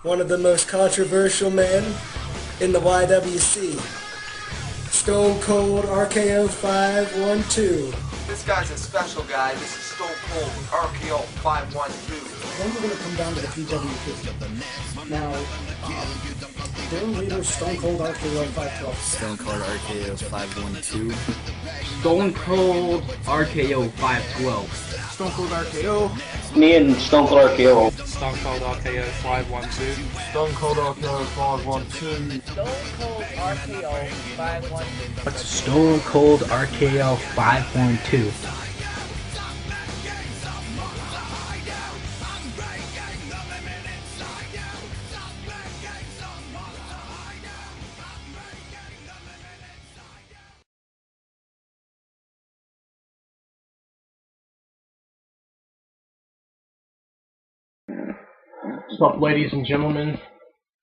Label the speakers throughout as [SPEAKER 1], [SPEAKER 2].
[SPEAKER 1] one of the most controversial men in the YWC. Stone Cold RKO 512.
[SPEAKER 2] This guy's a special guy. This is Stone Cold RKO 512.
[SPEAKER 1] Then we're going to come down to the PWP. Now, their leader, Stone Cold RKO 512.
[SPEAKER 3] Stone Cold RKO 512.
[SPEAKER 4] Stone Cold RKO 512.
[SPEAKER 1] Stone Cold RKO.
[SPEAKER 5] Me and Stone Cold RKO.
[SPEAKER 6] Stone Cold RKO 512.
[SPEAKER 2] Stone Cold RKO 512.
[SPEAKER 7] Stone Cold RKO 512.
[SPEAKER 4] Stone Cold RKO 512.
[SPEAKER 6] What's up, ladies and gentlemen?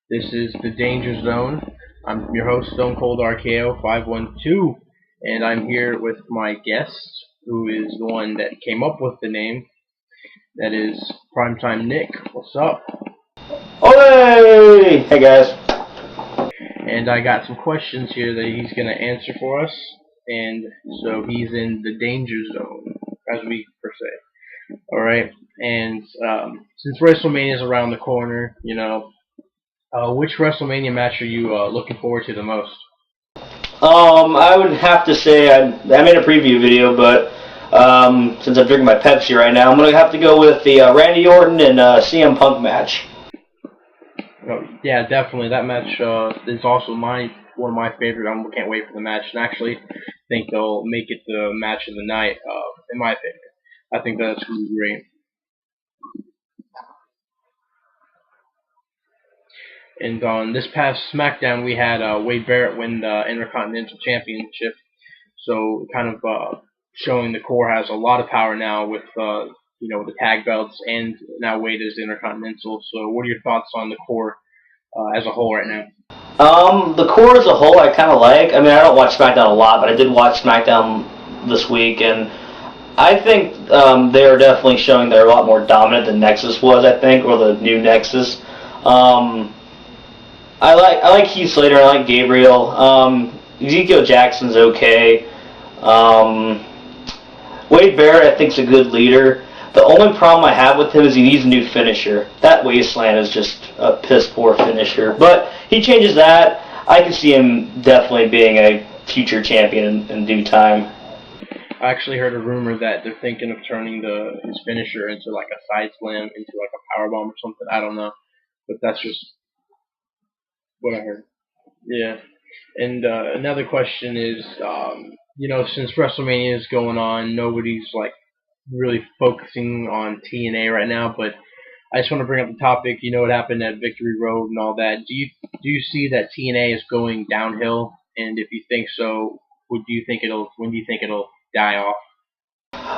[SPEAKER 6] This is the Danger Zone. I'm your host, Stone Cold RKO 512, and I'm here with my guest, who is the one that came up with the name. That is Primetime09Nick. What's up?
[SPEAKER 5] Hey! Hey guys.
[SPEAKER 6] And I got some questions here that he's going to answer for us, and so he's in the Danger Zone, as we per se. Alright, and since WrestleMania is around the corner, you know, which WrestleMania match are you looking forward to the most?
[SPEAKER 5] I would have to say I made a preview video, but since I'm drinking my Pepsi right now, I'm gonna have to go with the Randy Orton and CM Punk match.
[SPEAKER 6] Oh, yeah, definitely. That match is also one of my favorite. I can't wait for the match, and actually think they'll make it the match of the night. In my opinion, I think that's going to be great. And on this past SmackDown, we had Wade Barrett win the Intercontinental Championship. So kind of showing the core has a lot of power now with the tag belts, and now Wade is Intercontinental. So what are your thoughts on the core as a whole right now?
[SPEAKER 5] The core as a whole I kind of like. I mean, I don't watch SmackDown a lot, but I did watch SmackDown this week, and I think they are definitely showing they're a lot more dominant than Nexus was, I think, or the new Nexus. I like Heath Slater. I like Gabriel. Ezekiel Jackson's okay. Wade Barrett, I think, is a good leader. The only problem I have with him is he needs a new finisher. That Wasteland is just a piss-poor finisher. But he changes that. I can see him definitely being a future champion in due time.
[SPEAKER 6] I actually heard a rumor that they're thinking of turning his finisher into like a side slam, into like a powerbomb or something. I don't know. But that's just what I heard. Yeah. And another question is, since WrestleMania is going on, nobody's like really focusing on TNA right now, but I just want to bring up the topic. You know what happened at Victory Road and all that. Do you see that TNA is going downhill? And if you think so, when do you think it'll die off?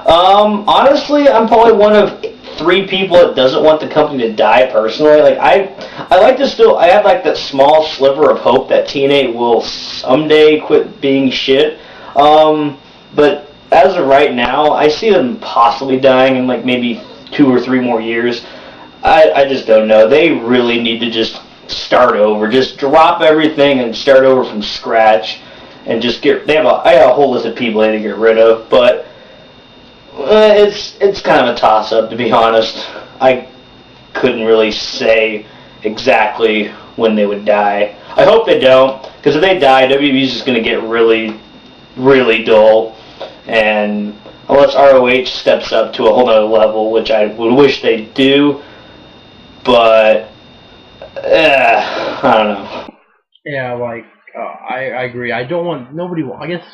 [SPEAKER 5] Honestly, I'm probably one of 3 people that doesn't want the company to die personally. Like I like to still, I have like that small sliver of hope that TNA will someday quit being shit. But as of right now, I see them possibly dying in like maybe 2 or 3 more years. I just don't know. They really need to just start over. Just drop everything and start over from scratch. And just I have a whole list of people they need to get rid of, but it's kind of a toss-up, to be honest. I couldn't really say exactly when they would die. I hope they don't, because if they die, WWE's just going to get really, really dull, and unless ROH steps up to a whole other level, which I would wish they do, but I don't know.
[SPEAKER 6] Yeah, I agree. I guess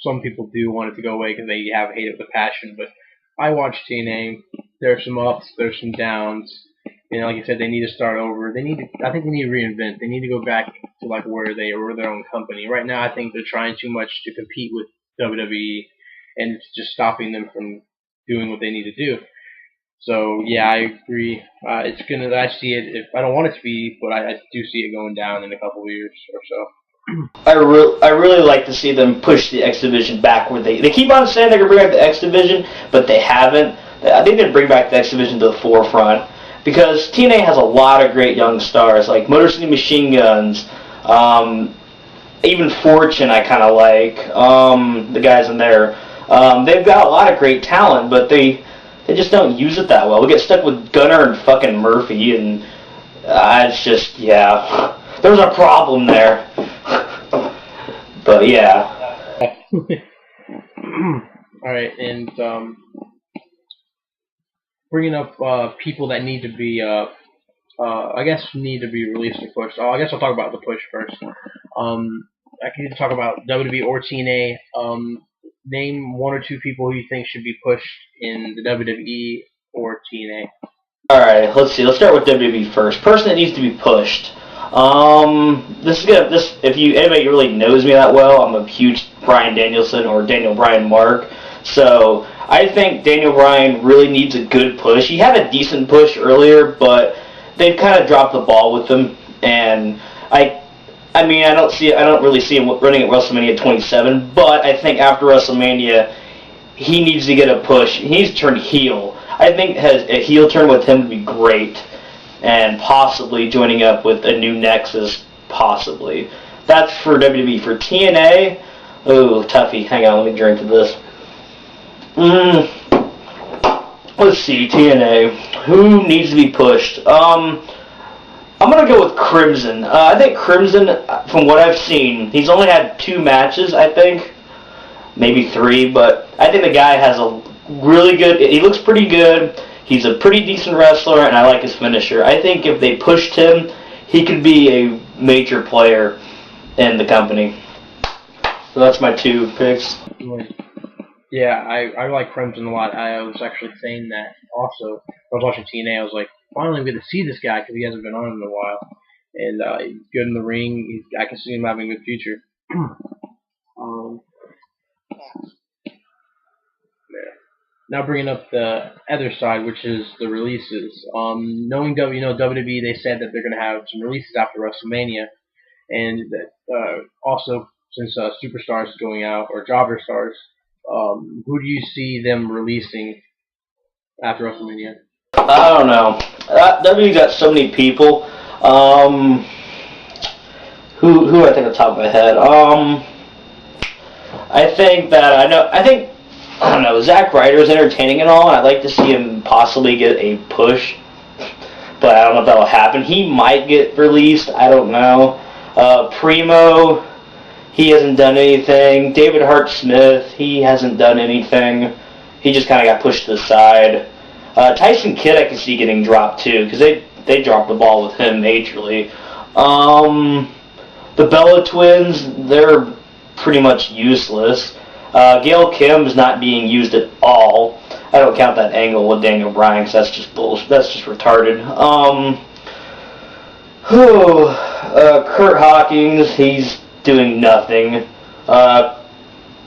[SPEAKER 6] some people do want it to go away because they hate it with a passion, but I watch TNA. There's some ups, there's some downs. Like I said, they need to start over. I think they need to reinvent. They need to go back to like where they were their own company. Right now, I think they're trying too much to compete with WWE, and it's just stopping them from doing what they need to do. So yeah, I agree. I see it. I don't want it to be, but I do see it going down in a couple of years or so.
[SPEAKER 5] I really like to see them push the X Division back where they keep on saying they're going to bring back the X Division, but they haven't. I think they bring back the X Division to the forefront. because TNA has a lot of great young stars, like Motor City Machine Guns, even Fortune I kind of like, the guys in there. They've got a lot of great talent, but they just don't use it that well. We get stuck with Gunner and fucking Murphy, and it's just, yeah, there's a problem there. But yeah.
[SPEAKER 6] Alright, and bringing up people that need to be, I guess need to be released or pushed. I guess I'll talk about the push first. I can either talk about WWE or TNA. Name one or two people who you think should be pushed in the WWE or TNA.
[SPEAKER 5] Alright, let's see. Let's start with WWE first. Person that needs to be pushed. If anybody really knows me that well, I'm a huge Bryan Danielson or Daniel Bryan mark. So I think Daniel Bryan really needs a good push. He had a decent push earlier, but they've kind of dropped the ball with him. And I don't really see him running at WrestleMania 27. But I think after WrestleMania, he needs to get a push. He needs to turn heel. I think a heel turn with him would be great. And possibly joining up with a new Nexus, possibly. That's for WWE. For TNA, oh, toughie. Hang on, let me drink to this. Let's see, TNA. Who needs to be pushed? I'm going to go with Crimson. I think Crimson, from what I've seen, he's only had 2 matches, I think. Maybe 3, but I think the guy has a really good... He looks pretty good. He's a pretty decent wrestler, and I like his finisher. I think if they pushed him, he could be a major player in the company. So that's my 2 picks.
[SPEAKER 6] Yeah, I like Crimson a lot. I was actually saying that also. I was watching TNA, I was like, finally we get to see this guy because he hasn't been on in a while. And he's good in the ring. I can see him having a good future. Now bringing up the other side, which is the releases. Knowing WWE, they said that they're going to have some releases after WrestleMania, and that also since Superstars is going out or Jobber Stars, who do you see them releasing after WrestleMania?
[SPEAKER 5] I don't know. WWE got so many people. Who I think on top of my head. I don't know, Zack Ryder is entertaining and all, and I'd like to see him possibly get a push, but I don't know if that'll happen. He might get released, I don't know. Primo, he hasn't done anything. David Hart Smith, he hasn't done anything. He just kind of got pushed to the side. Tyson Kidd I can see getting dropped too, because they dropped the ball with him majorly. The Bella Twins, they're pretty much useless. Gail Kim's not being used at all. I don't count that angle with Daniel Bryan because that's just bullshit. That's just retarded. Kurt Hawkins, he's doing nothing.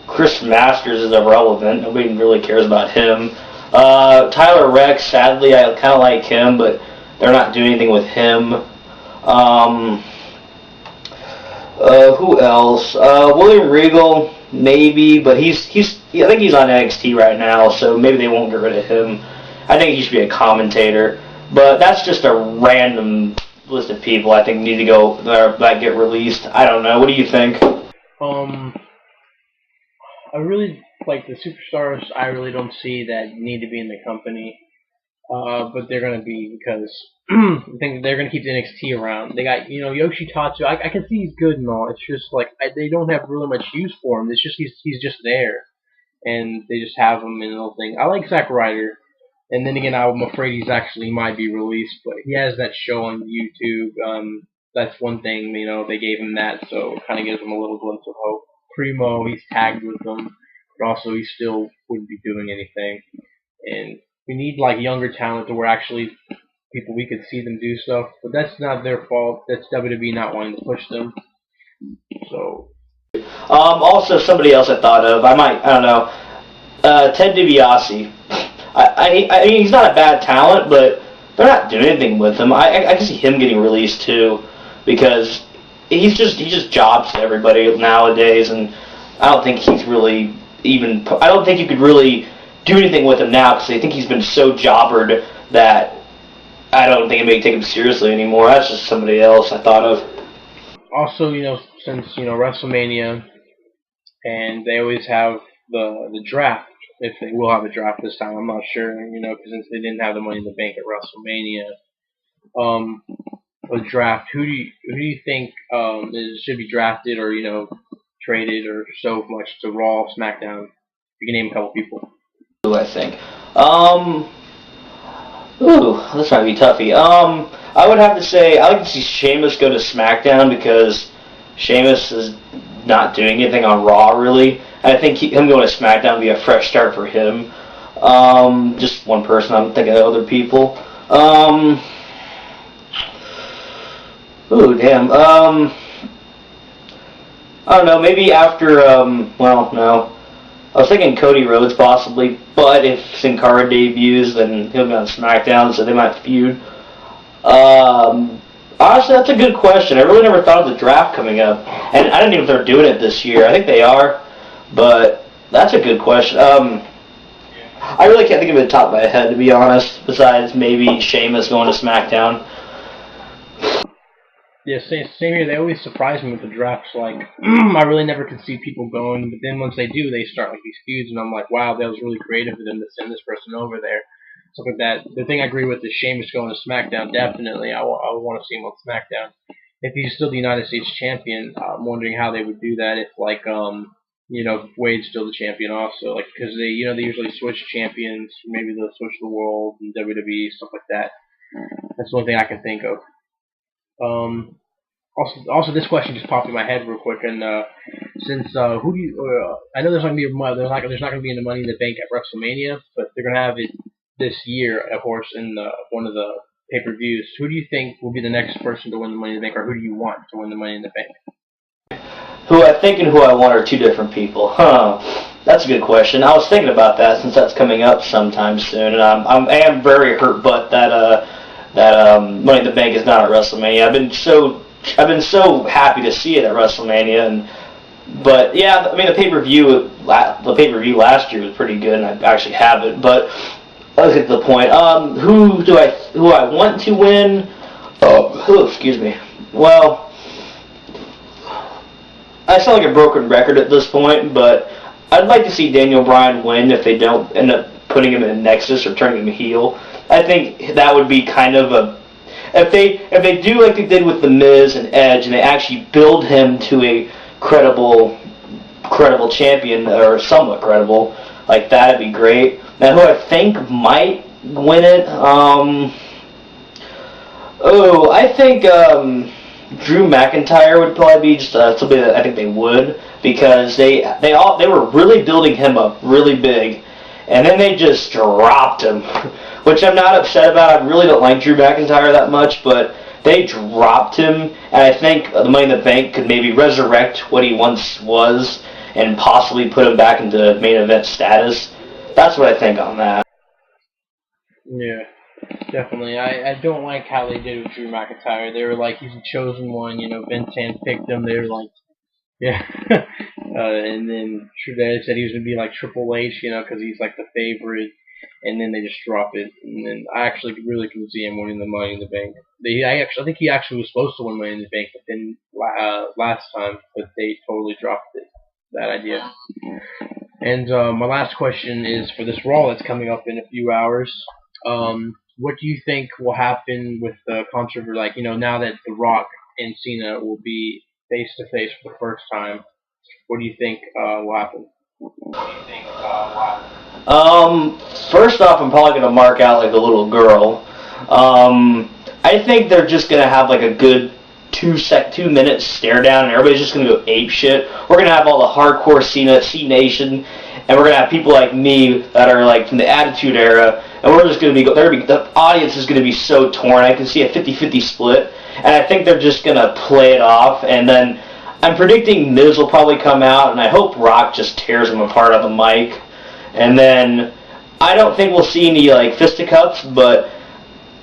[SPEAKER 5] Chris Masters is irrelevant. Nobody really cares about him. Tyler Rex, sadly, I kind of like him, but they're not doing anything with him. Who else? William Regal, maybe, but I think he's on NXT right now, so maybe they won't get rid of him. I think he should be a commentator, but that's just a random list of people I think need to go that get released. I don't know. What do you think?
[SPEAKER 6] I really like the Superstars. I really don't see that need to be in the company, but they're gonna be because I think they're gonna keep the NXT around. They got Yoshitatsu. I can see he's good and all. It's just like they don't have really much use for him. It's just he's just there, and they just have him in the whole thing. I like Zack Ryder, and then again I'm afraid he might be released, but he has that show on YouTube. That's one thing they gave him that, so it kind of gives him a little glimpse of hope. Primo, he's tagged with them, but also he still wouldn't be doing anything, and we need like younger talent to where actually people we could see them do stuff, but that's not their fault. That's WWE not wanting to push them. So,
[SPEAKER 5] also somebody else I thought of. I don't know. Ted DiBiase. I mean, he's not a bad talent, but they're not doing anything with him. I can see him getting released too, because he just jobs to everybody nowadays, and I don't think he's really I don't think you could really do anything with him now because I think he's been so jobbered that I don't think anybody can take him seriously anymore. That's just somebody else I thought of.
[SPEAKER 6] Also, since WrestleMania, and they always have the draft. If they will have a draft this time, I'm not sure. Because since they didn't have the Money in the Bank at WrestleMania, a draft. Who do you think should be drafted or traded or so much to Raw, SmackDown? You can name a couple people.
[SPEAKER 5] I think. This might be toughy. I would have to say I like to see Sheamus go to SmackDown because Sheamus is not doing anything on Raw really. And I think him going to SmackDown would be a fresh start for him. Just one person. I'm thinking of other people. Damn. I don't know. Maybe after. Well, no. I was thinking Cody Rhodes possibly, but if Sin Cara debuts, then he'll be on SmackDown, so they might feud. Honestly, that's a good question. I really never thought of the draft coming up, and I don't even know if they're doing it this year. I think they are, but that's a good question. I really can't think of it at the top of my head, to be honest, besides maybe Sheamus going to SmackDown.
[SPEAKER 6] Yeah, same here. They always surprise me with the drafts. Like, I really never could see people going, but then once they do, they start like these feuds, and I'm like, wow, that was really creative of them to send this person over there. Stuff like that. The thing I agree with is Sheamus going to SmackDown. Definitely, I want to see him on SmackDown. If he's still the United States champion, I'm wondering how they would do that. If if Wade's still the champion also, like because they usually switch champions. Maybe they'll switch the world and WWE stuff like that. That's the only thing I can think of. Also, this question just popped in my head real quick, and since who do you? I know there's not gonna be any Money in the Bank at WrestleMania, but they're gonna have it this year, of course, in one of the pay-per-views. Who do you think will be the next person to win the Money in the Bank, or who do you want to win the Money in the Bank?
[SPEAKER 5] Who I think and who I want are two different people. That's a good question. I was thinking about that since that's coming up sometime soon, and I am very hurt, but that Money in the Bank is not at WrestleMania. I've been so happy to see it at WrestleMania, but yeah, I mean the pay-per-view last year was pretty good, and I actually have it. But let's get to the point. Who I want to win? Excuse me. Well, I sound like a broken record at this point, but I'd like to see Daniel Bryan win if they don't end up putting him in a Nexus or turning him heel. I think that would be kind of a if they do like they did with The Miz and Edge, and they actually build him to a credible champion, or somewhat credible, like that'd be great. Now, who I think might win it, I think Drew McIntyre would probably be just somebody that I think they would, because they were really building him up really big, and then they just dropped him. Which I'm not upset about. I really don't like Drew McIntyre that much, but they dropped him, and I think the Money in the Bank could maybe resurrect what he once was and possibly put him back into main event status. That's what I think on that.
[SPEAKER 6] Yeah, definitely. I don't like how they did with Drew McIntyre. They were like, he's the chosen one, Vince handpicked him. They were like, yeah. And then they said he was going to be like Triple H, because he's like the favorite. And then they just drop it, and then I actually really couldn't see him winning the Money in the Bank. I think he actually was supposed to win Money in the Bank, but then last time, but they totally dropped that idea. And my last question is for this Raw that's coming up in a few hours. What do you think will happen with the controversy? Like, now that The Rock and Cena will be face to face for the first time, what do you think will happen?
[SPEAKER 5] First off, I'm probably gonna mark out like a little girl. I think they're just gonna have like a good 2 minute stare down, and everybody's just gonna go ape shit. We're gonna have all the hardcore C Nation, and we're gonna have people like me that are like from the Attitude Era, and we're just gonna be the audience is gonna be so torn. I can see a 50-50 split, and I think they're just gonna play it off, and then I'm predicting Miz will probably come out, and I hope Rock just tears him apart on the mic. And then I don't think we'll see any like fisticuffs, but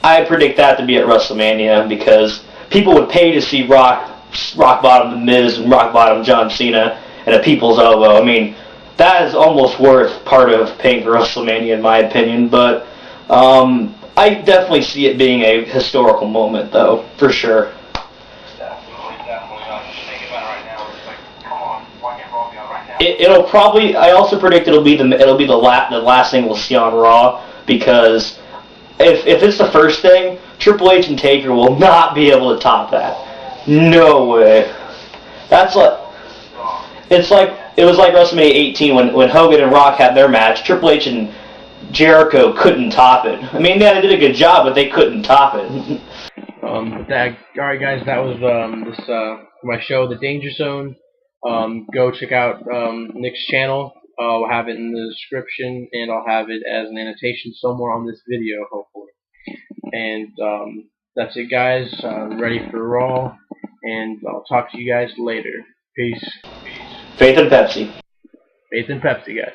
[SPEAKER 5] I predict that to be at WrestleMania because people would pay to see Rock bottom The Miz and Rock bottom John Cena and a people's elbow. I mean, that is almost worth part of paying for WrestleMania in my opinion. But I definitely see it being a historical moment, though, for sure. It'll probably. I also predict it'll be the last thing we'll see on Raw, because if it's the first thing, Triple H and Taker will not be able to top that. No way. That's like it was like WrestleMania 18 when Hogan and Rock had their match. Triple H and Jericho couldn't top it. I mean, yeah, they did a good job, but they couldn't top it.
[SPEAKER 6] Alright guys, that was my show, The Danger Zone. Go check out Nick's channel. I'll have it in the description, and I'll have it as an annotation somewhere on this video, hopefully. And that's it, guys. Ready for Raw, and I'll talk to you guys later. Peace.
[SPEAKER 5] Faith and Pepsi.
[SPEAKER 6] Faith and Pepsi, guys.